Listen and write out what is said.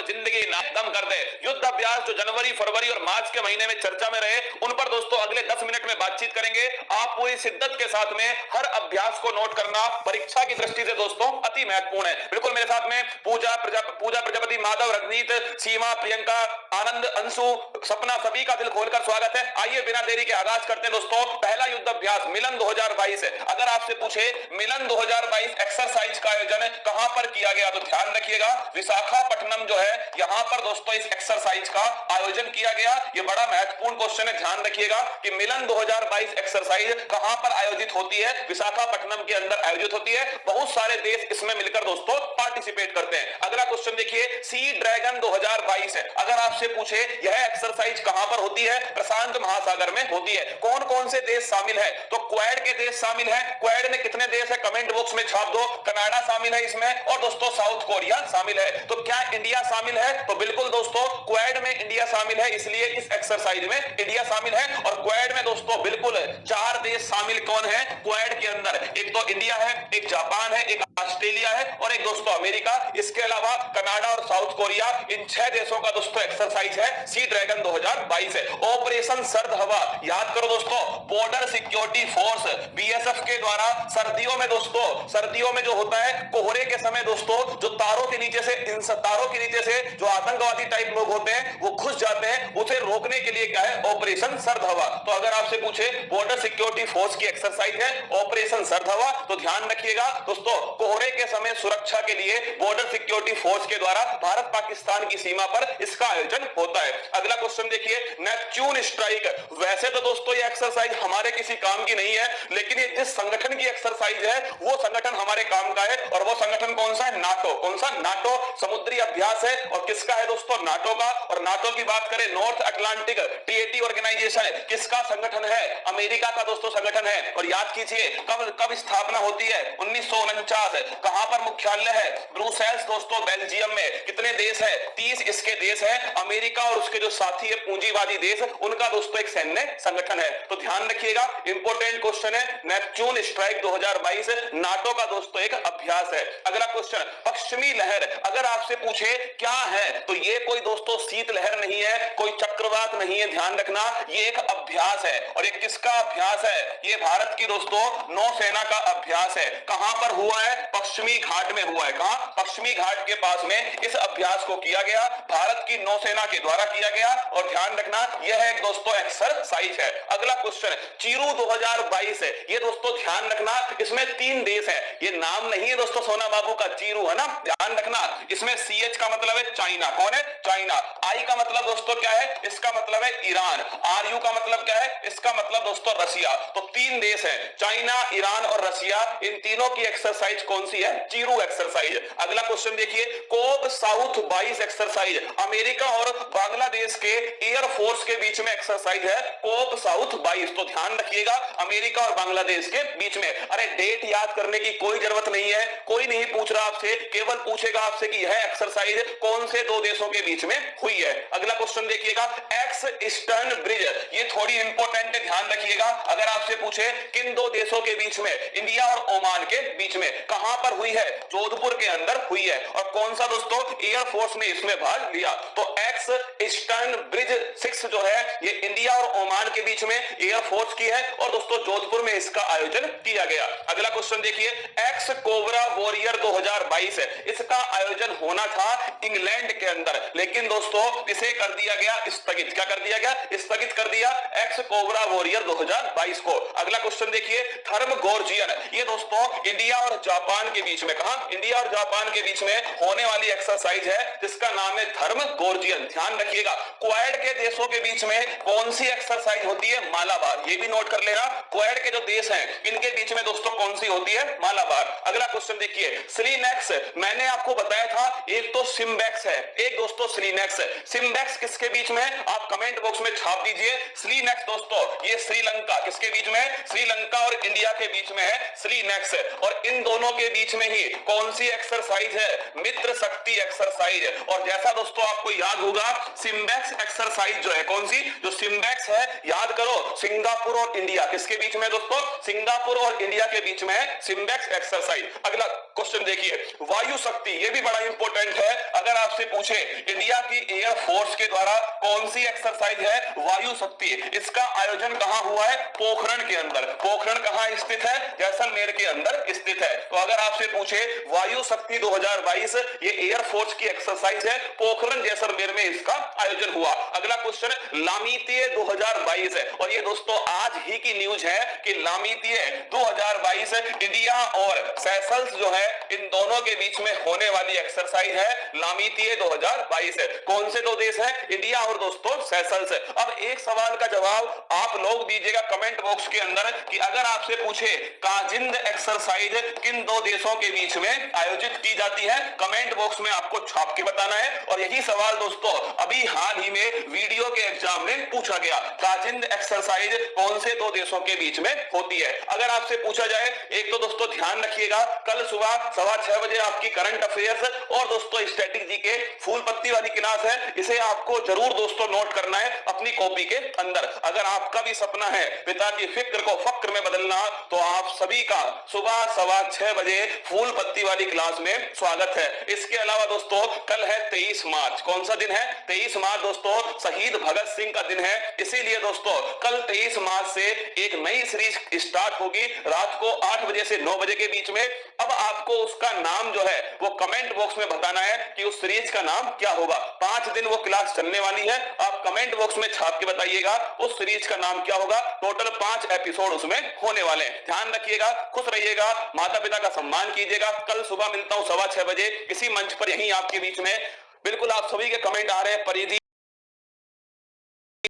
जिंदगी नादम कर दे। युद्ध अभ्यास जो जनवरी, फरवरी और मार्च के महीने में चर्चा में रहे, उन पर दोस्तों अगले 10 मिनट में बातचीत करेंगे। आप पूरी शिद्दत के साथ में हर अभ्यास को नोट करना परीक्षा की दृष्टि से दोस्तों अति महत्वपूर्ण है। बिल्कुल मेरे साथ में पूजा प्रजापति, माधव, रजनीत, सीमा, प्रियंका, आनंद, अंशु, सपना, सभी का दिल खोलकर स्वागत है। आइए बिना देरी के आगाज करते हैं दोस्तों। पहला युद्ध अभ्यास मिलन 2022 है। अगर आपसे पूछे मिलन 2022 एक्सरसाइज का आयोजन कहां पर किया गया तो ध्यान रखिएगा विशाखापट्टनम जो है यहां पर दोस्तों इस एक्सरसाइज का आयोजन किया गया। ये बड़ा महत्वपूर्ण क्वेश्चन है, ध्यान रखिएगा कि मिलन 2022 एक्सरसाइज कहां पर आयोजित होती है। विशाखापट्टनम के अंदर आयोजित होती है। बहुत सारे देश इसमें मिलकर दोस्तों पार्टिसिपेट करते हैं। अगला क्वेश्चन देखिए, सी ड्रैगन 2022 है। अगर आपसे पूछे यह एक्सरसाइज कहां पर होती है, प्रशांत महासागर में होती है। कौन कौन से देश शामिल है तो क्वाड के देश शामिल है। क्वाड में कितने देश है कमेंट बॉक्स में छाप दो। कनाडा शामिल है इसमें और दोस्तों साउथ कोरिया शामिल है। तो क्या इंडिया शामिल है तो बिल्कुल दोस्तों क्वाड में इंडिया शामिल है, इसलिए इस एक्सरसाइज में इंडिया शामिल है। और क्वाड में दोस्तों बिल्कुल 4 देश शामिल कौन है क्वाड के अंदर, एक तो इंडिया है, एक जापान है, एक ऑस्ट्रेलिया है और एक दोस्तों अमेरिका। इसके अलावा कनाडा और साउथ कोरिया, इन 6 देशों का दोस्तों एक्सरसाइज है सी ड्रैगन 2022 है। ऑपरेशन सर्द हवा, याद करो दोस्तों, बॉर्डर सिक्योरिटी फोर्स बीएसएफ के द्वारा सर्दियों में दोस्तों, सर्दियों में जो होता है कोहरे के समय दोस्तों, जो तारों के नीचे से, इन तारों के नीचे से जो आतंकवादी टाइप लोग होते हैं वो घुस जाते हैं, उसे रोकने के लिए क्या है ऑपरेशन सर्द हवा। तो अगर आपसे पूछे बॉर्डर सिक्योरिटी फोर्स की एक्सरसाइज है ऑपरेशन सर्द हवा, तो ध्यान रखिएगा दोस्तों कोहरे के समय सुरक्षा के लिए बॉर्डर सिक्योरिटी फोर्स के द्वारा भारत पाकिस्तान की सीमा पर इसका आयोजन होता है। अगला क्वेश्चन देखिए, नेपच्यून स्ट्राइक। वैसे तो दोस्तों ये एक्सरसाइज हमारे किसी काम की नहीं है, लेकिन ये जिस संगठन की एक्सरसाइज है वो संगठन हमारे काम का है। और वो संगठन कौन सा है, नाटो। कौन सा, नाटो समुद्री अभ्यास है और किसका है दोस्तों, नाटो का। और नाटो की बात करें, नॉर्थ अटलांटिक ट्रीटी ऑर्गेनाइजेशन किसका संगठन है, अमेरिका का दोस्तों संगठन है। और याद कीजिए कब स्थापना होती है, 1949। कहां पर मुख्यालय है, ब्रुसेल्स दोस्तों बेल्जियम में। कितने देश है, 30 इसके देश है। अमेरिका और उसके जो साथी है पूंजीवादी देश, उनका दोस्तों एक सैन्य संगठन है। तो ध्यान रखिएगा इंपॉर्टेंट क्वेश्चन है, नेपच्यून स्ट्राइक 2022 नाटो का दोस्तों एक अभ्यास है। अगला क्वेश्चन, पश्चिमी लहर। अगर आपसे पूछे क्या है तो ये कोई दोस्तों शीत लहर नहीं है, कोई चक्रवात नहीं है, ध्यान रखना ये एक अभ्यास है। और ये किसका अभ्यास है, ये भारत की दोस्तों नौसेना का अभ्यास है। कहां पर हुआ है, पश्चिमी घाट में हुआ है। कहां, पश्चिमी घाट के पास में इस अभ्यास को किया गया, भारत की नौसेना के द्वारा किया गया। और ध्यान रखना यह एक दोस्तों एक्सरसाइज है। अगला क्वेश्चन, चीरू 2022 है। ये दोस्तों ध्यान रखना इसमें 3 देश है, ये नाम नहीं है दोस्तों सोना बाबू का, चीरू है ना, ध्यान रखना। इसमें CH का मतलब है चाइना, कौन है, चाइना। I का मतलब दोस्तों क्या है, इसका मतलब है ईरान। RU का मतलब क्या है, इसका मतलब दोस्तों रसिया। तो 3 देश है, चाइना, ईरान और रसिया। इन तीनों की एक्सरसाइज कौन सी है, चीरू एक्सरसाइज। अगला क्वेश्चन देखिए, कोब साउथ 22 एक्सरसाइज। अमेरिका और बांग्लादेश के एयरफोर्स के बीच में एक्सरसाइज है कोब साउथ 22। तो ध्यान रखिएगा अमेरिका और बांग्लादेश के बीच में। अरे डेट याद करने की कोई जरूरत नहीं है, कोई नहीं पूछ रहा आपसे, केवल पूछेगा आपसे कि यह एक्सरसाइज कौन से 2 देशों के बीच में हुई है। अगला क्वेश्चन देखिएगा, एक्स ईस्टर्न ब्रिज। ये थोड़ी इंपॉर्टेंट है, ध्यान रखिएगा। अगर आपसे पूछे किन 2 देशों के बीच में, इंडिया और ओमान के बीच में, कहां पर हुई है, जोधपुर के अंदर हुई है। और कौन सा दोस्तों, एयरफोर्स ने इसमें भाग लिया। तो एक्स ईस्टर्न ब्रिज 6 जो है ये इंडिया और ओमान के बीच में एयरफोर्स की है और दोस्तों जोधपुर में इसका आयोजन किया गया। अगला क्वेश्चन देखिए, एक्स कोबरा वॉरियर 2022 है। इसका आयोजन होना था इंग्लैंड के अंदर, लेकिन दोस्तों इसे कर दिया गया स्थगित। क्या कर दिया गया, स्थगित कर दिया एक्स कोबरा वॉरियर 2022 को। अगला क्वेश्चन देखिए, थर्म गोर्जियन। ये दोस्तों इंडिया और जापान के बीच में, कहां, इंडिया और जापान के बीच में होने वाली एक्सरसाइज है जिसका नाम है थर्म गोर्जियन। ध्यान रखिएगा क्वाड के देशों के बीच में कौन सी एक्सरसाइज होती है, मालाबार। ये भी नोट कर लेना, क्वाड के जो देश हैं इनके बीच में दोस्तों कौन सी होती है, मालाबार। अगला क्वेश्चन देखिए, स्लीनेक्स। मैंने आपको बताया था एक तो सिम्बैक्स है, एक दोस्तों स्लीनेक्स है। सिम्बैक्स किसके बीच में, आप कमेंट बॉक्स में छाप दीजिए। स्लीनेक्स दोस्तों ये श्रीलंका, किसके बीच में, श्रीलंका और इंडिया के बीच में है स्लीनेक्स। और इन दोनों के बीच में ही कौन सी एक्सरसाइज है, मित्र शक्ति एक्सरसाइज। और जैसा दोस्तों आपको याद होगा सिम्बैक्स एक्सरसाइज जो है, कौन सी, जो सिम्बैक्स है, याद करो सिंगापुर और इंडिया, किसके बीच में दोस्तों, सिंगापुर और इंडिया के बीच में है सिम्बैक्स एक्सरसाइज। अगला क्वेश्चन देखिए, वायु शक्ति। ये भी बड़ा इंपॉर्टेंट है। अगर आपसे पूछे इंडिया की एयर फोर्स के द्वारा कौन सी एक्सरसाइज है वायु शक्ति, इसका आयोजन कहां हुआ है? पोखरण के अंदर। पोखरण कहां स्थित है? जैसलमेर के अंदर स्थित है। तो अगर आपसे पूछे वायु शक्ति 2022 ये एयर फोर्स की एक्सरसाइज है, पोखरण जैसलमेर में इसका आयोजन हुआ। अगला क्वेश्चन लामीतीय 2022 है, और ये दोस्तों आज ही की न्यूज है कि लामीतीय 2022 इंडिया और सेशल्स जो है इन दोनों के बीच में होने वाली एक्सरसाइज है लामीतीय 2022 है। कौन से दो देश है? इंडिया और दोस्तों सेशल्स है। अब एक सवाल का जवाब आप लोग दीजिएगा कमेंट बॉक्स के अंदर कि अगर आपसे पूछे काजिंद एक्सरसाइज किन दो देशों के बीच में आयोजित की जाती है, कमेंट बॉक्स में आपको छाप के बताना है। और यही सवाल दोस्तों अभी हाल ही में वीडियो के एग्जाम में पूछा गया, काजिंद एक्सरसाइज कौन से दो देशों के बीच में होती है। अगर आपसे पूछा जाए, एक तो दोस्तों ध्यान रखिएगा कल सुबह 6:15 बजे आपकी करंट अफेयर्स और दोस्तों स्टैटिक जीके फूल पत्ती वाली क्लास है, इसे आपको जरूर दोस्तों नोट करना है अपनी कॉपी के अंदर। अगर आपका भी सपना है पिता की फिक्र को फक्र में बदलना, तो आप सभी का सुबह 6:15 बजे फूल पत्ती वाली क्लास में स्वागत है। इसके अलावा दोस्तों कल है 23 मार्च। कौन सा दिन है? 23 मार्च दोस्तों शहीद भगत सिंह का दिन है। इसीलिए दोस्तों कल 23 मार्च से एक नई सीरीज स्टार्ट होगी रात को 8 बजे से 9 बजे के बीच में। अब आपको उसका नाम जो है वो कमेंट बॉक्स में बताना है कि उस सीरीज का नाम क्या होगा। 5 दिन वो क्लास चलने वाली है, आप कमेंट बॉक्स में छाप के बताइएगा उस सीरीज का नाम क्या होगा। टोटल 5 एपिसोड उसमें होने वाले हैं। ध्यान रखिएगा, खुश रहिएगा, माता पिता का सम्मान कीजिएगा। कल सुबह मिलता हूं 6:15 बजे इसी मंच पर, यहीं आपके बीच में। बिल्कुल आप सभी के कमेंट आ रहे हैं, परिधि